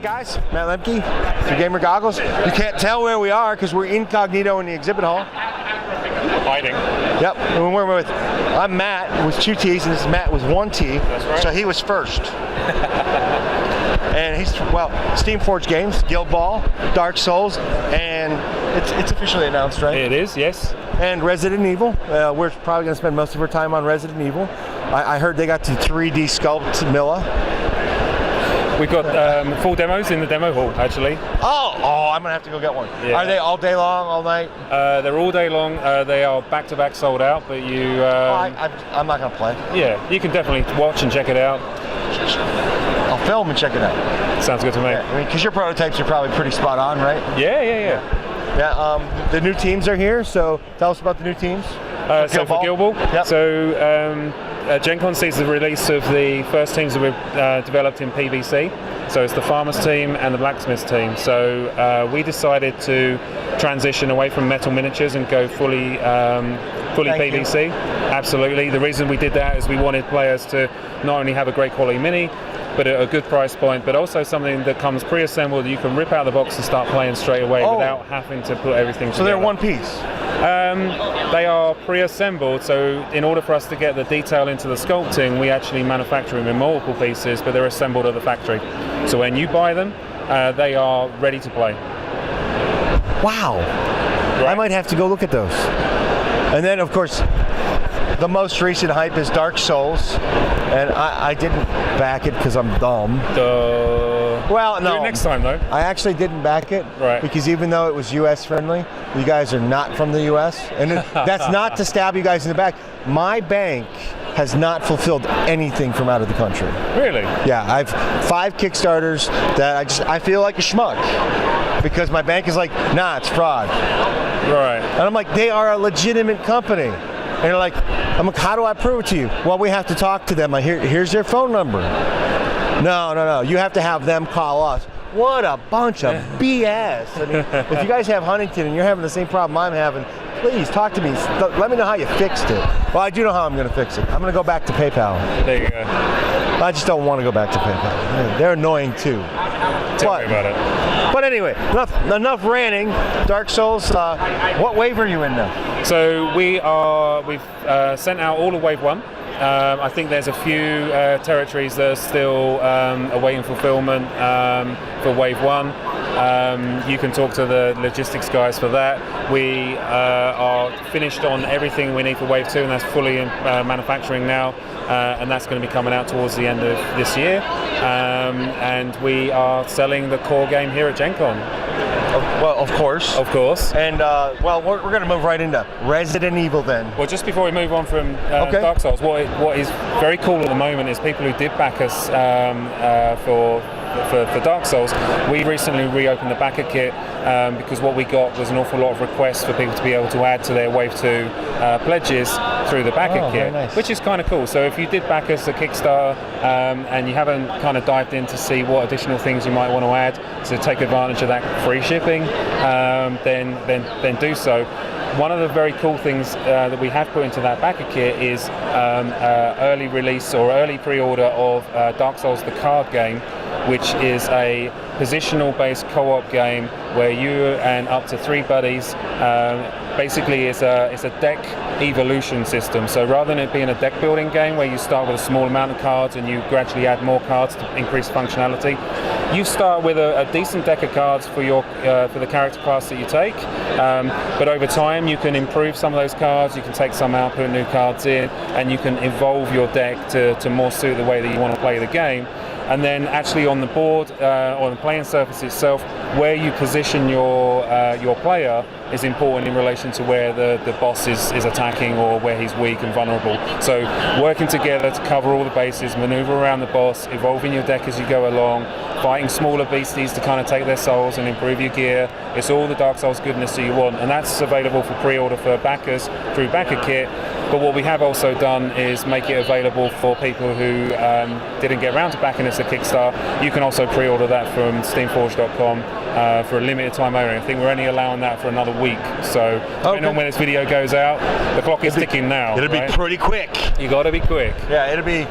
guys, Matt Lemke, through Gamer Goggles. You can't tell where we are because we're incognito in the exhibit hall. Hiding. Yep, and we're with, I'm Matt with 2 T's and this is Matt with 1 T. That's right. So he was first. And he's, well, Steamforged games, Guild Ball, Dark Souls, and it's officially announced, right? It is, yes. And Resident Evil. We're probably going to spend most of our time on Resident Evil. I heard they got to 3D sculpt Milla. We've got full demos in the demo hall, actually. Oh, I'm going to have to go get one. Yeah. Are they all day long, all night? They're all day long. They are back-to-back sold out, but you... I'm not going to play. Yeah, you can definitely watch and check it out. I'll film and check it out. Sounds good to me. Yeah, I mean, because your prototypes are probably pretty spot on, right? Yeah. Yeah, the new teams are here, so tell us about the new teams. So for Guild Ball, yep. so Gen Con sees the release of the first teams that we've developed in PVC. So it's the Farmers team and the Blacksmiths team. So we decided to transition away from metal miniatures and go fully PVC. Absolutely. The reason we did that is we wanted players to not only have a great quality mini, but at a good price point, but also something that comes pre-assembled that you can rip out of the box and start playing straight away without having to put everything together. So they're one piece? They are pre-assembled, so in order for us to get the detail into the sculpting, we actually manufacture them in multiple pieces, but they're assembled at the factory. So when you buy them, they are ready to play. Wow. Right. I might have to go look at those. And then, of course, the most recent hype is Dark Souls, and I didn't back it because I'm dumb. Well, no. Do it next time, though. I actually didn't back it, right? Because even though it was U.S. friendly, you guys are not from the U.S., and that's not to stab you guys in the back. My bank has not fulfilled anything from out of the country. Really? Yeah, I've 5 Kickstarters that I feel like a schmuck because my bank is like, nah, it's fraud. Right. And I'm like, they are a legitimate company. And they're like, I'm like, how do I prove it to you? Well, we have to talk to them. Like, here's their phone number. No. You have to have them call us. What a bunch of BS. I mean, if you guys have Huntington and you're having the same problem I'm having, please talk to me. Let me know how you fixed it. Well, I do know how I'm going to fix it. I'm going to go back to PayPal. There you go. I just don't want to go back to PayPal. They're annoying too. Tell me about it. But anyway, enough ranting. Dark Souls, what wave are you in now? So we've sent out all of Wave 1. I think there's a few territories that are still awaiting fulfillment for Wave 1. You can talk to the logistics guys for that. We are finished on everything we need for Wave 2, and that's fully in manufacturing now, and that's going to be coming out towards the end of this year. And we are selling the core game here at Gen Con. Well, of course. Of course. And, well, we're going to move right into Resident Evil then. Well, just before we move on from Dark Souls, what is very cool at the moment is people who did back us for Dark Souls. We recently reopened the backer kit because what we got was an awful lot of requests for people to be able to add to their Wave 2 pledges through the backer kit, nice. Which is kind of cool. So if you did back us a Kickstarter and you haven't kind of dived in to see what additional things you might want to add to take advantage of that free shipping, then do so. One of the very cool things that we have put into that backer kit is early release or early pre-order of Dark Souls the card game, which is a positional-based co-op game where you and up to 3 buddies. Basically, it's a deck evolution system. So rather than it being a deck building game where you start with a small amount of cards and you gradually add more cards to increase functionality, you start with a decent deck of cards for the character class that you take. But over time, you can improve some of those cards. You can take some out, put new cards in, and you can evolve your deck to more suit the way that you want to play the game. And then actually on the board, or the playing surface itself, where you position your player is important in relation to where the boss is attacking or where he's weak and vulnerable. So working together to cover all the bases, maneuver around the boss, evolving your deck as you go along, fighting smaller beasties to kind of take their souls and improve your gear. It's all the Dark Souls goodness that you want, and that's available for pre-order for backers through Backer Kit. But what we have also done is make it available for people who didn't get around to backing us at Kickstarter. You can also pre-order that from Steamforged.com for a limited time only. I think we're only allowing that for another week. So depending on when this video goes out, the clock is ticking now. It'll be pretty quick. You got to be quick. Yeah, it'll be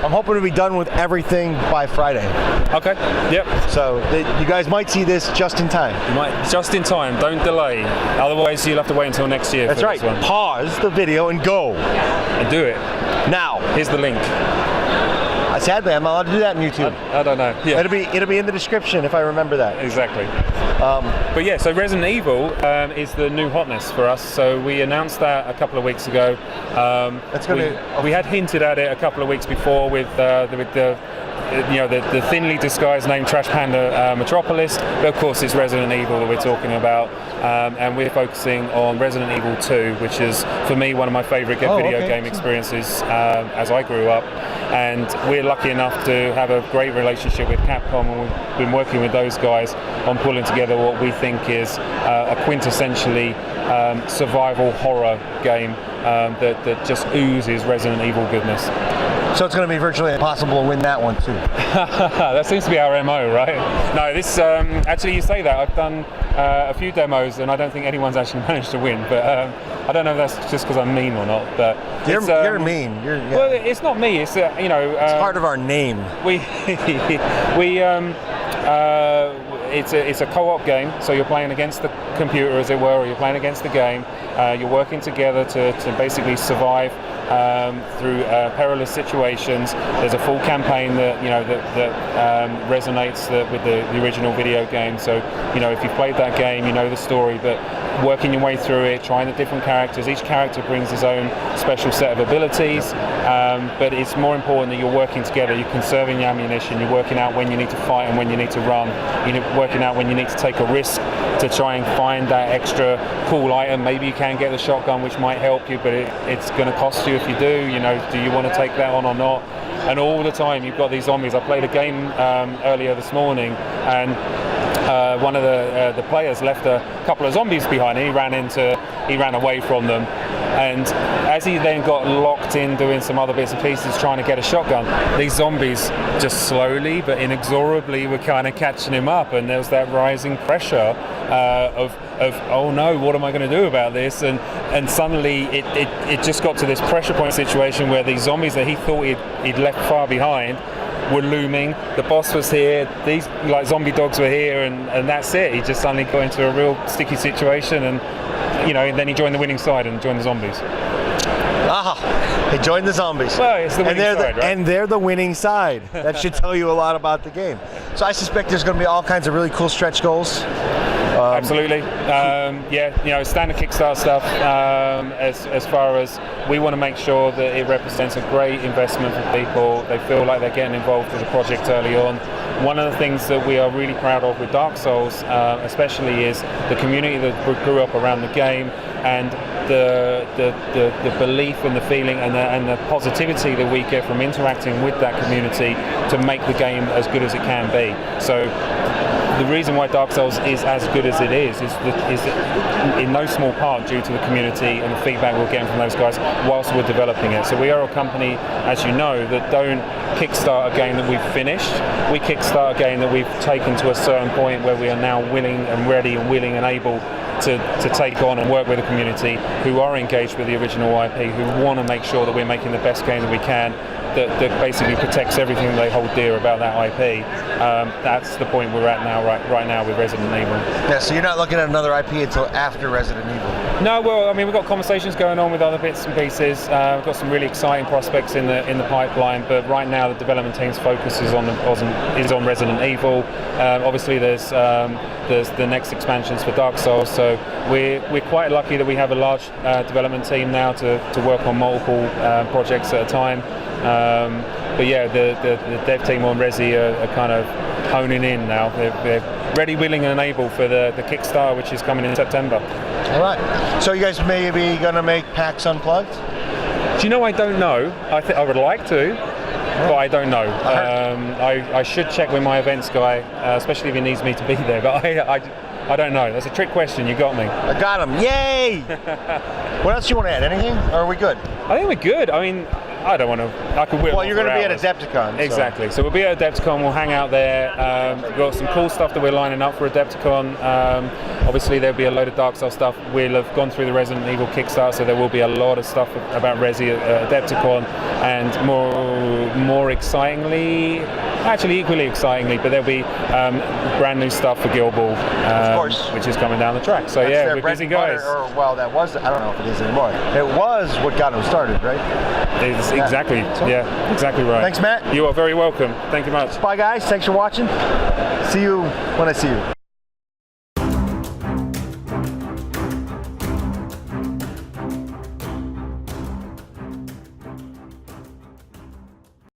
I'm hoping to be done with everything by Friday. Okay. Yep. So you guys might see this just in time. You might just in time. Don't delay. Otherwise, you'll have to wait until next year. That's for right. This one. Pause the video and go. And do it. Now. Here's the link. Sadly, I'm not allowed to do that on YouTube. I don't know. Yeah. It'll be in the description if I remember that. Exactly. But yeah, so Resident Evil is the new hotness for us. So we announced that a couple of weeks ago. We had hinted at it a couple of weeks before with the thinly disguised name Trash Panda Metropolis, but of course it's Resident Evil that we're talking about, and we're focusing on Resident Evil 2, which is for me one of my favourite video game experiences as I grew up, and we're lucky enough to have a great relationship with Capcom, and we've been working with those guys on pulling together what we think is a quintessentially survival horror game that just oozes Resident Evil goodness. So it's going to be virtually impossible to win that one too. That seems to be our MO, right? No, this actually, you say that. I've done a few demos and I don't think anyone's actually managed to win, but I don't know if that's just because I'm mean or not. But you're mean. Well, it's not me. It's it's part of our name. It's a co-op game, so you're playing against the computer, as it were, or you're playing against the game. You're working together to basically survive through perilous situations. There's a full campaign that resonates with the original video game. So if you've played that game, you know the story. But working your way through it, trying the different characters. Each character brings his own special set of abilities, but it's more important that you're working together. You're conserving your ammunition. You're working out when you need to fight and when you need to run. You're working out when you need to take a risk to try and find that extra cool item. Maybe you can get the shotgun, which might help you, but it's going to cost you if you do. Do you want to take that on or not? And all the time you've got these zombies. I played a game earlier this morning, and one of the players left a couple of zombies behind. He ran away from them, and as he then got locked in doing some other bits and pieces trying to get a shotgun, these zombies just slowly but inexorably were kind of catching him up, and there was that rising pressure of oh no, what am I going to do about this? And suddenly it just got to this pressure point situation where these zombies that he thought he'd left far behind were looming. The boss was here, these zombie dogs were here, and that's it. He just suddenly got into a real sticky situation, and then he joined the winning side and joined the zombies. He joined the zombies. Well, it's the winning side, right? And they're the winning side. That should tell you a lot about the game. So I suspect there's going to be all kinds of really cool stretch goals. Absolutely. Standard Kickstarter stuff. As far as we want to make sure that it represents a great investment for people. They feel like they're getting involved with the project early on. One of the things that we are really proud of with Dark Souls, especially, is the community that grew up around the game, and the belief and the feeling and the positivity that we get from interacting with that community to make the game as good as it can be. So the reason why Dark Souls is as good as it is in no small part due to the community and the feedback we're getting from those guys whilst we're developing it. So we are a company, as you know, that don't kickstart a game that we've finished. We kickstart a game that we've taken to a certain point where we are now willing and ready and willing and able to take on and work with a community who are engaged with the original IP, who want to make sure that we're making the best game that we can, that basically protects everything they hold dear about that IP. That's the point we're at now, right now with Resident Evil. Yeah, so you're not looking at another IP until after Resident Evil? No, well, I mean, we've got conversations going on with other bits and pieces. We've got some really exciting prospects in the pipeline, but right now the development team's focus is on Resident Evil. Obviously, there's the next expansions for Dark Souls, so we're quite lucky that we have a large development team now to work on multiple projects at a time. But yeah, the dev team on Resi are kind of honing in now. They're ready, willing and able for the Kickstarter, which is coming in September. All right. So you guys may be going to make PAX Unplugged? Do you know, I don't know. I would like to, but I don't know. I should check with my events guy, especially if he needs me to be there, but I don't know. That's a trick question. You got me. I got him. Yay! What else do you want to add? Anything? Or are we good? I think we're good. I mean, I don't want to. I could whip. Well, you're going to be at Adepticon. Exactly. So we'll be at Adepticon. We'll hang out there. We've got some cool stuff that we're lining up for Adepticon. Obviously, there'll be a load of Dark Souls stuff. We'll have gone through the Resident Evil Kickstarter, so there will be a lot of stuff about Resi at Adepticon, and more excitingly, actually equally excitingly, but there'll be brand new stuff for Guild Ball, which is coming down the track. So yeah, we're busy guys. That was, I don't know if it is anymore. It was what got them started, right? It's exactly, yeah, exactly right. Thanks, Matt. You are very welcome. Thank you much. Bye, guys. Thanks for watching. See you when I see you.